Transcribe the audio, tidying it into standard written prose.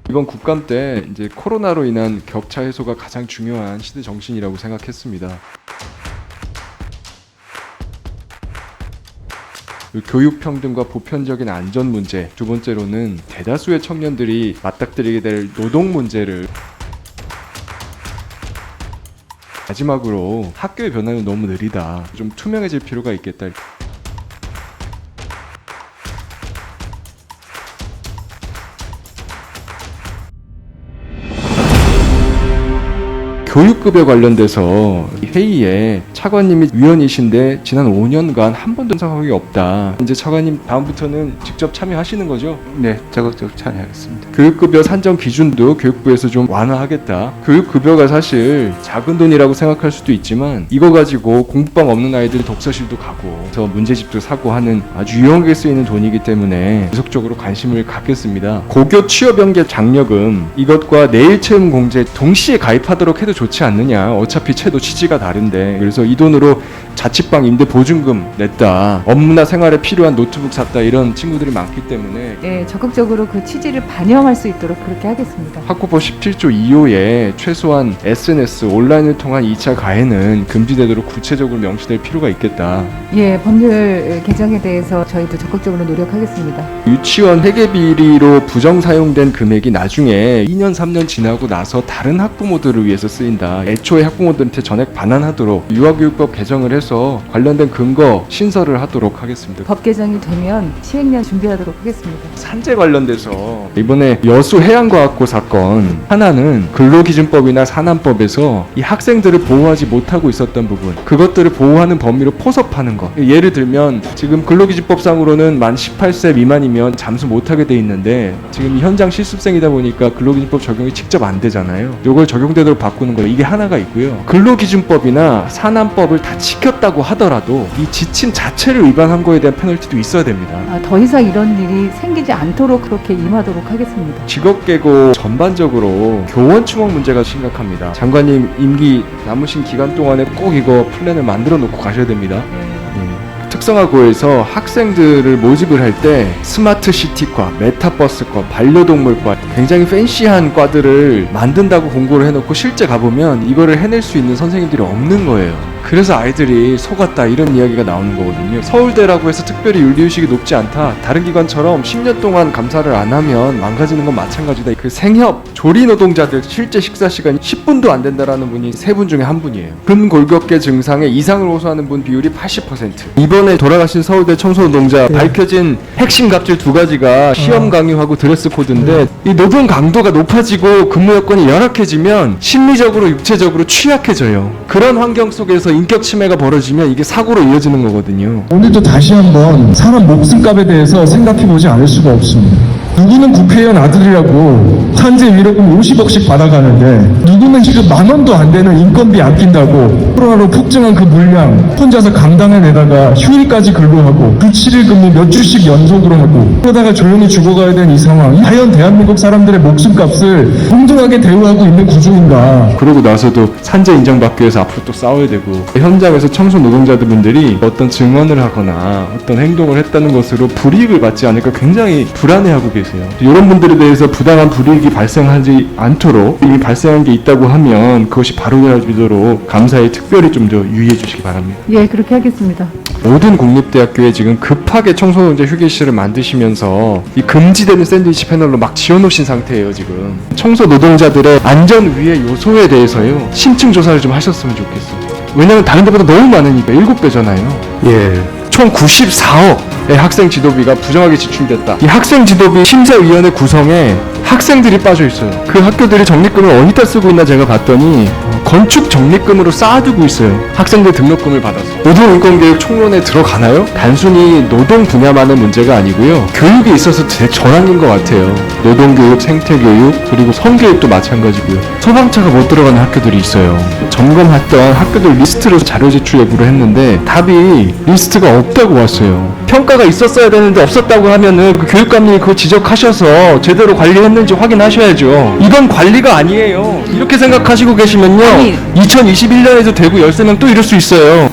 이번 국감 때 이제 코로나로 인한 격차 해소가 가장 중요한 시대 정신이라고 생각했습니다. 교육 평등과 보편적인 안전 문제, 두 번째로는 대다수의 청년들이 맞닥뜨리게 될 노동 문제를, 마지막으로 학교의 변화는 너무 느리다. 좀 투명해질 필요가 있겠다. 교육급여 관련돼서 회의에 차관님이 위원이신데 지난 5년간 한 번도 참석한 게 없다. 이제 차관님 다음부터는 직접 참여하시는 거죠? 네, 적극적으로 참여하겠습니다. 교육급여 산정 기준도 교육부에서 좀 완화하겠다. 교육급여가 사실 작은 돈이라고 생각할 수도 있지만 이거 가지고 공부방 없는 아이들이 독서실도 가고 그래서 문제집도 사고 하는 아주 유용하게 쓰이는 돈이기 때문에 지속적으로 관심을 갖겠습니다. 고교 취업연계 장려금 이것과 내일체험 공제 동시에 가입하도록 해도 좋지 않느냐. 어차피 채도 취지가 다른데. 그래서 이 돈으로 자취방 임대 보증금 냈다, 업무나 생활에 필요한 노트북 샀다, 이런 친구들이 많기 때문에 네, 적극적으로 그 취지를 반영할 수 있도록 그렇게 하겠습니다. 학구법 17조 2호에 최소한 SNS, 온라인을 통한 2차 가해는 금지되도록 구체적으로 명시될 필요가 있겠다. 예, 법률 개정에 대해서 저희도 적극적으로 노력하겠습니다. 유치원 회계비리로 부정 사용된 금액이 나중에 2년 3년 지나고 나서 다른 학부모들을 위해서 쓰인다. 애초에 학부모들한테 전액 반환하도록 유아교육법 개정을 해서 관련된 근거 신설을 하도록 하겠습니다. 법 개정이 되면 시행령 준비하도록 하겠습니다. 산재 관련돼서 이번에 여수 해양과학고 사건 하나는 근로기준법이나 산안법에서 이 학생들을 보호하지 못하고 있었던 부분, 그것들을 보호하는 범위로 포섭하는 것. 예를 들면 지금 근로기준법상으로는 만 18세 미만이면 잠수 못하게 돼 있는데 지금 현장 실습생이다 보니까 근로기준법 적용이 직접 안 되잖아요. 이걸 적용되도록 바꾸는 거예요. 이게 하나가 있고요. 근로기준법이나 산안법을 다 지켰다고 하더라도 이 지침 자체를 위반한 거에 대한 페널티도 있어야 됩니다. 더 이상 이런 일이 생기지 않도록 그렇게 임하도록 하겠습니다. 직업계고 전반적으로 교원 추모 문제가 심각합니다. 장관님 임기 남으신 기간 동안에 꼭 이거 플랜을 만들어 놓고 가셔야 됩니다. 특성화고에서 학생들을 모집을 할 때 스마트 시티과, 메타버스과, 반려동물과 굉장히 팬시한 과들을 만든다고 공고를 해놓고 실제 가보면 이거를 해낼 수 있는 선생님들이 없는 거예요. 그래서 아이들이 속았다, 이런 이야기가 나오는 거거든요. 서울대라고 해서 특별히 윤리의식이 높지 않다. 다른 기관처럼 10년 동안 감사를 안 하면 망가지는 건 마찬가지다. 그 생협, 조리 노동자들 실제 식사 시간이 10분도 안 된다라는 분이 3분 중에 1분이에요. 근골격계 증상에 이상을 호소하는 분 비율이 80%. 이번에 돌아가신 서울대 청소노동자 밝혀진 핵심 갑질 2가지가 시험 강요하고 드레스 코드인데 이 노동 강도가 높아지고 근무 여건이 열악해지면 심리적으로 육체적으로 취약해져요. 그런 환경 속에서 인격 침해가 벌어지면 이게 사고로 이어지는 거거든요. 오늘도 다시 한번 사람 목숨값에 대해서 생각해보지 않을 수가 없습니다. 누구는 국회의원 아들이라고 산재 위로금 50억씩 받아가는데 누구는 지금 10,000원도 안 되는 인건비 아낀다고 코로나로 폭증한 그 물량 혼자서 감당해내다가 휴일까지 근로하고 그 7일 근무 몇 주씩 연속으로 하고 그러다가 조용히 죽어가야 되는 이 상황, 과연 대한민국 사람들의 목숨값을 공정하게 대우하고 있는 구조인가. 그러고 나서도 산재 인정받기 위해서 앞으로 또 싸워야 되고, 현장에서 청소 노동자분들이 어떤 증언을 하거나 어떤 행동을 했다는 것으로 불이익을 받지 않을까 굉장히 불안해하고 계세요. 이런 분들에 대해서 부당한 불이익이 발생하지 않도록, 이미 발생한 게 있다고 하면 그것이 바로되어지도록 감사에 특별히 좀 더 유의해 주시기 바랍니다. 예, 그렇게 하겠습니다. 모든 국립대학교에 지금 급하게 청소노동자 휴게실을 만드시면서 이 금지되는 샌드위치 패널로 막 지어놓으신 상태예요. 지금 청소노동자들의 안전 위해 요소에 대해서요 심층 조사를 좀 하셨으면 좋겠어요. 왜냐면 다른 데보다 너무 많으니까 7배잖아요. 총 94억의 학생 지도비가 부정하게 지출됐다. 이 학생 지도비 심사위원회 구성에 학생들이 빠져 있어요. 그 학교들이 적립금을 어디다 쓰고 있나 제가 봤더니 건축 적립금으로 쌓아두고 있어요. 학생들 등록금을 받아서. 노동인권교육 총론에 들어가나요? 단순히 노동 분야만의 문제가 아니고요, 교육에 있어서 제 전환인 것 같아요. 노동교육, 생태교육, 그리고 성교육도 마찬가지고요. 소방차가 못 들어가는 학교들이 있어요. 점검했던 학교들 리스트로 자료 제출 여부를 했는데 답이 리스트가 없다고 왔어요. 평가가 있었어야 되는데 없었다고 하면은 그 교육감님이 그거 지적하셔서 제대로 관리했는지 확인하셔야죠. 이건 관리가 아니에요. 이렇게 생각하시고 계시면요, 2021년에도 대구 13명 또 이럴 수 있어요.